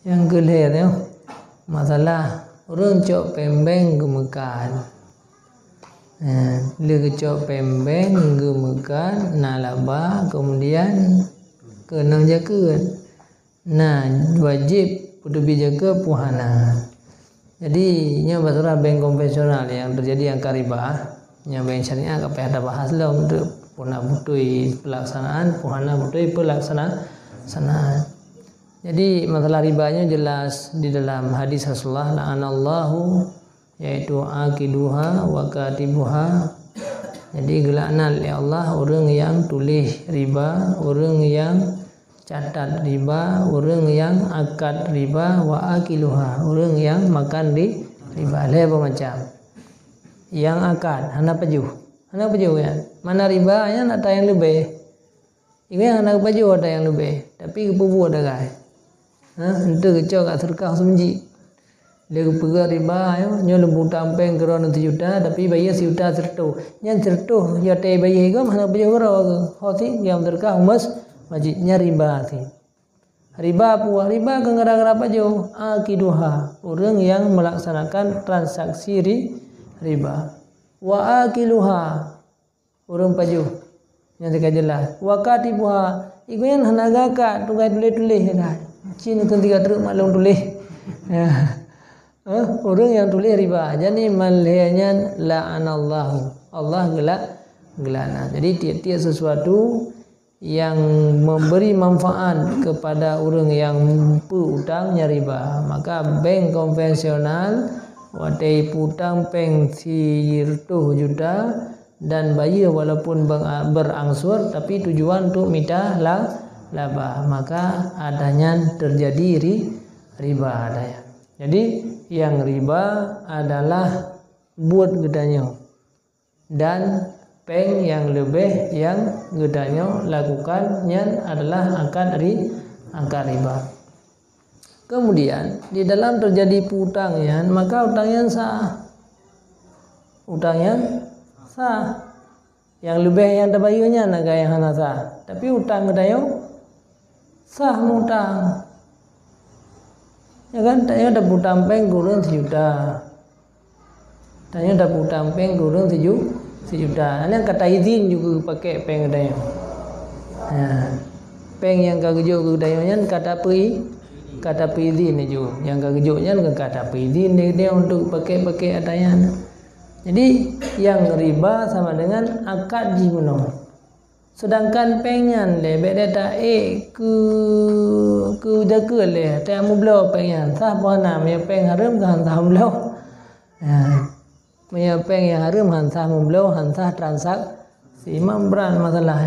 Yang kedua tu masalah orang cok pembeng gemekan. Dia cok pembeng gemekan nalaba kemudian kena jaga. Nah, wajib kudu jaga puhana. Jadi nya masalah bank konvensional yang terjadi angka riba, nya bank syariah apa ada bahas lah untuk puna butui pelaksanaan, puhana butui pelaksanaan. Jadi masalah ribanya jelas di dalam hadis Rasulullah la'anallahu yaitu akiduha wa katibuha. Jadi gelakna oleh Allah orang yang tulis riba, orang yang catat riba, orang yang akad riba, wa akiluha, orang yang makan di riba. Ada macam yang akad hana pejuh ya. Mana riba nya nak yang lebih. Ini yang hana pejuh ada yang lebih, tapi kepubu ada kai. Ente kecok kat serkah semenji. Dia pegang riba nya lembu tampeng kerana 1 juta tapi bayar 1 juta sertuh. Yang sertuh ya teh bayar ke mana pejuh karo ke. Hoti yang serkah umas wajibnya riba sih. Riba puah riba ke gara-gara pejuh akiduha, orang yang melaksanakan transaksi riba. Wa akiluha, orang pejuh. Yang dekat jelas. Wa katibuha, ikuyan hanaga ka tugai tulis dah. Cina kan 3 truk maklum tulis. Orang yang tulis riba. Jadi malihnya la'anallahu. Allah gelana. Jadi tiap-tiap sesuatu yang memberi manfaat kepada orang yang utangnya riba, maka bank konvensional wadai putang peng 100 juta dan bayar walaupun berangsur tapi tujuan untuk minta laba, maka adanya terjadi riba adanya. Jadi yang riba adalah buat gedanya dan peng yang lebih yang gedanya lakukannya adalah angkat riba. Kemudian di dalam terjadi putangnya maka utangnya sah. Yang lebih yang terbayarnya naga yang hana sah. Tapi utang gedanya sah mutang. Ya kan, tanya ada putang peng kurang 1 juta. Tanya ada putang peng kurang 1 juta. Ini kata izin juga pakai peng gedanya. Peng yang kagejok gedanya kata izin juga. Yang kagejoknya kata izin dia untuk pakai adanya. Jadi yang riba sama dengan akad jimuno. Sedangkan pengen lebih data ke jaga le tak mu blau pengen sah puana me peng harum kan sah blau. Me peng yang harum han sah mu blau han sah transaksi membran masalah.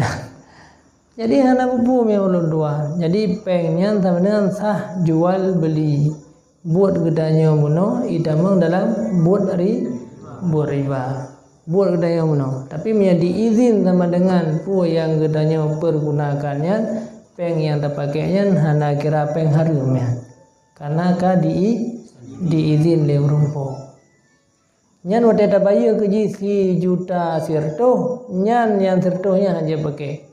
Jadi hana bubu me ulun dua. Jadi pengnya sama dengan sah jual beli. Buat gedanya muno idamang dalam buat riba. Buat gedanya muno. Tapi punya diizin sama dengan pu yang gedanya pergunakannya peng yang terpakainya hana kira peng harumnya. Karena ka diizin le rumpo. Nyan wate tabayar keji 1 juta sertuh, nyan yang sertuhnya aja pakai.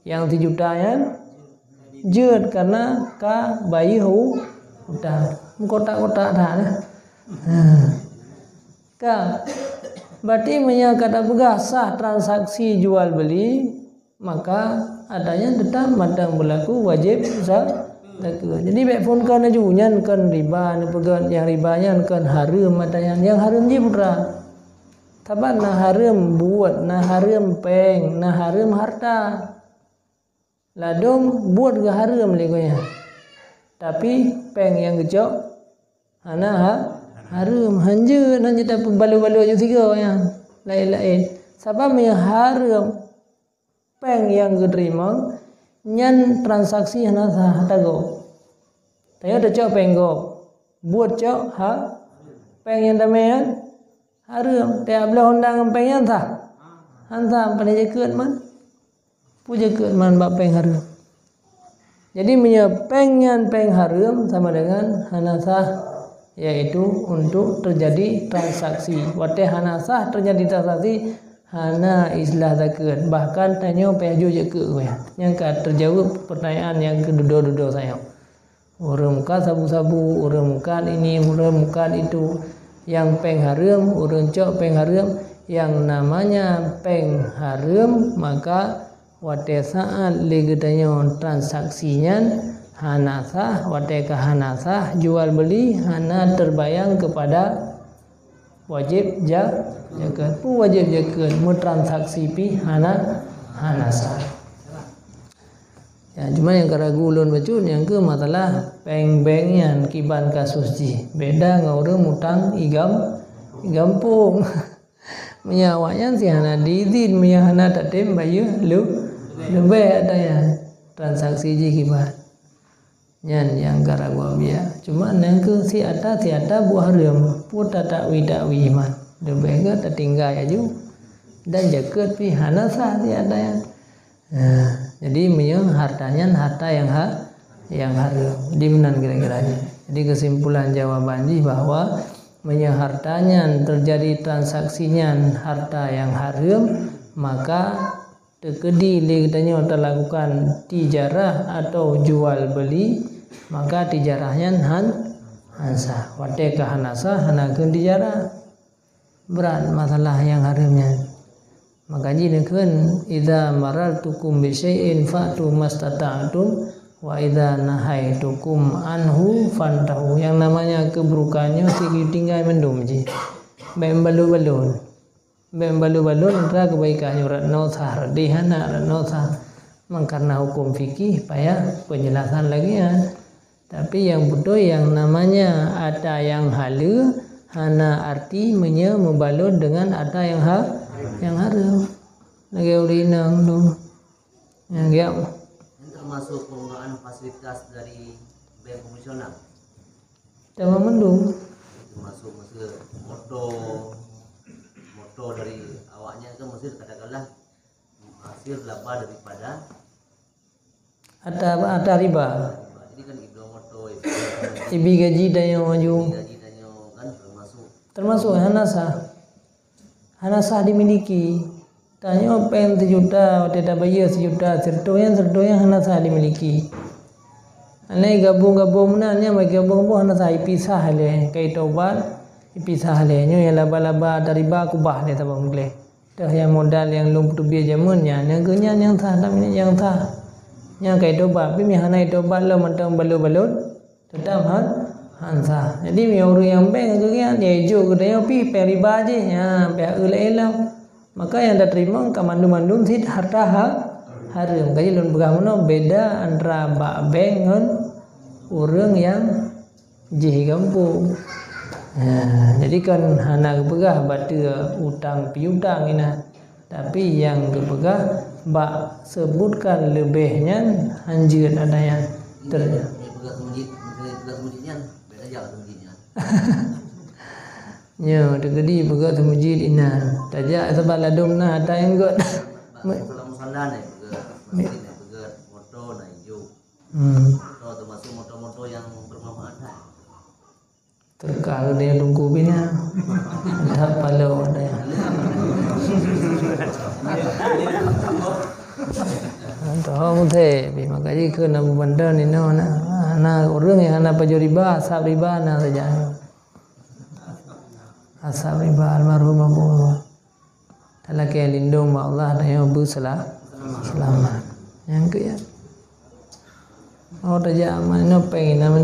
Yang 1 juta nya jut karena ka bayi utang. Kotak-kotak dah. Ka berarti menyangka pegah sah transaksi jual beli, maka adanya tetap matang berlaku wajib zakat. Jadi baik pun kan ajunya kan riba ni pegang yang ribanya kan haram adanya yang haram je putra. Taban nah haram buat nah haram peng nah haram harta. Ladung buat ke haram legonya. Tapi peng yang gejok hana haram hanja tak balu-balu aja tiga yang lain-lain. Sebab yang haram peng yang diterima nyan transaksi hana sah tago. Tanya dah cok peng go. Buat cok peng yang damian haram. Tiap belah undang peng yang sah. Hansa pada jaket man. Puja jaket man bab peng haram. Jadi menyepengnya peng haram sama dengan hana sah, yaitu untuk terjadi transaksi. Wate hana sah terjadi transaksi hana islah zakat. Bahkan tanya peju je ke yang terjawab pertanyaan yang kedua-dua saya. Urang muka sabu-sabu, urang muka ini, urang muka itu. Yang peng haram, urang cok peng haram. Yang namanya peng haram maka wate saat legetanyo transaksinya hana sah, wate hana sah jual beli hana terbayang kepada wajib zakat. Pu wajib zakat mu transaksi pi hana sah. Ya, cuma yang keragu ulun bacun yang ke masalah peng-bengnya kiban kasus ji. Beda ngaurang mutang igampung. Menyawanya si hana didin, hana tatim bayu lebih ada ya transaksi ji kiban. Nyan yang keragu biya. Cuma yang ke si ada buah haram puta tak widak wiman. Lebih ke tertinggal aja. Dan jaket pi hana sah si ada ya. Nah, jadi hartanya harta yang haram. Di mana kira-kiranya. Jadi kesimpulan jawabannya bahwa hartanya terjadi transaksinya harta yang haram, maka tekedi liganya terlakukan tijarah atau jual beli, maka tijarahnya hansah. Wadeka hanasah hanakeun tijarah. Berat masalah yang haramnya. Maka jinekeun idza marartukum bi syai'in fa'tu mastata'tum wa idza nahaitukum anhu fantahu. Yang namanya keburukannya sigi tinggal mendum ji. Bembalu-balun antara kebaikannya ratno sah dihana ratno sah. Karena hukum fikih payah penjelasan lagi ya. Tapi yang betul yang namanya ada yang halu hana arti membalut dengan ada yang haram. Lagi urinang tu. Yang dia termasuk penggunaan fasilitas dari bank konvensional. Sama mendung. Termasuk moto dari awaknya itu mesti katakanlah hasil laba daripada ada riba. Jadi kan ibnu moto Ibi gaji dan yang maju. kan Termasuk hana sah dimiliki. Tanya pen 1 juta, tidak bayar 1 juta, sertonya hana sah dimiliki. Anai gabung menanya bagi gabung hana sah ipisah le, kai tobat ipisah le, nyo yang laba-laba dari ba kubah le tabang le. Dah yang modal yang lum tu biar jamunnya, yang kenya yang sah tapi yang sah. Yang kai tobat, pi mi hana tobat lo mentang balut tetap hansa. Jadi mi orang yang bank tu kan dia hijau kedai pi riba je, ya pihak ulah. Maka yang dah terima ka mandum-mandum sid harta haram. Kaji lun bagaimana beda antara bank dengan orang yang jih kampung. Jadi kan hana kepegah batu utang piutang ina. Tapi yang kepegah bak sebutkan lebihnya anjir ada yang masjidnya beda aja masjidnya. Nyo tegedi begat masjid ina. Tajak sebab ladum na ada yang got. Kalau musallah begat moto na hijau. Moto termasuk moto-moto yang bermanfaat. Terkal dia tunggu bina. Ada palau ada yang. Tahu muthe, makanya kena membandar ni na orang yang hana pajo riba, asap riba na saja. Asap riba almarhum Abu Talaki lindung Allah dan yang selamat. Yang ke ya. Oh tajak mana pengen nama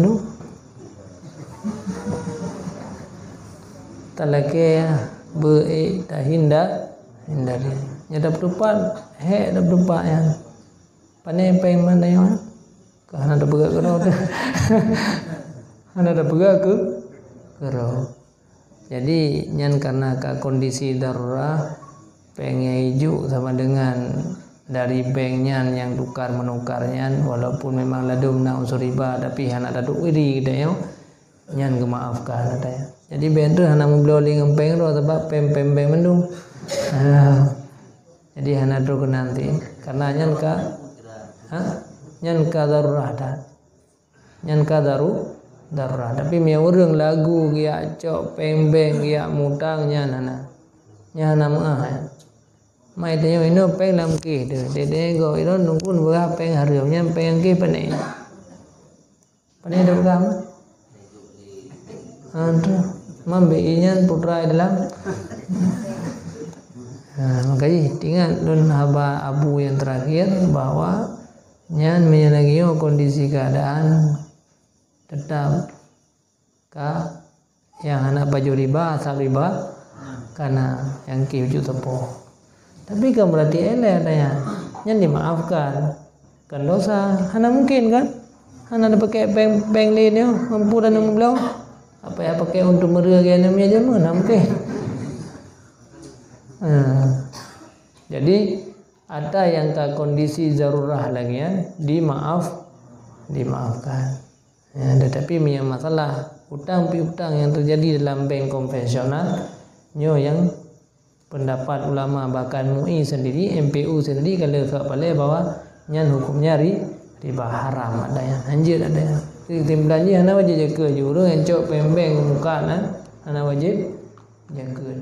Talaki hindari. Ya dapat tupat, dapat tupat yang pandai pengen mana yang karena ada bergerak kerau tu. Karena ada bergerak kerau. Jadi nyan karena kondisi darurat pengen hijau sama dengan dari banknya yang tukar menukarnya walaupun memang ladum na unsur riba tapi hana ada iri gitu ya. Nyan kemaafkan ada ya. Jadi bank tu hana membeli ngempeng ro sebab pem mendung. Jadi hana tu nanti karena nyan darurat dah. Nyan darurat. Tapi mi orang lagu dia cok pembeng dia mutangnya nana. Nya nama mai tanya ino peng lam ke de go ino nungkun berapa peng harimnya peng ke pane Ini ada pegang. Aduh, mambinya putra dalam. Nah, makanya ingat dun haba abu yang terakhir bahwa nyan menyenangi kondisi keadaan tetap yang anak baju riba asal riba karena yang kiuju tepo. Tapi kan berarti adanya nyan dimaafkan kan dosa. Hana mungkin kan? Hana ada pakai bank lainnya mampu dan membelau. Apa ya pakai untuk merega namanya aja mana mungkin. Jadi ada yang ke kondisi zarurah lagi ya, dimaafkan. Ya, tetapi punya masalah utang piutang yang terjadi dalam bank konvensional, yang pendapat ulama bahkan MUI sendiri, MPU sendiri kalau kepala bahwa nyan hukumnya riba haram ada yang anjir ada yang tim belanja hana wajib jaga juru yang cok pembeng muka hana wajib jaga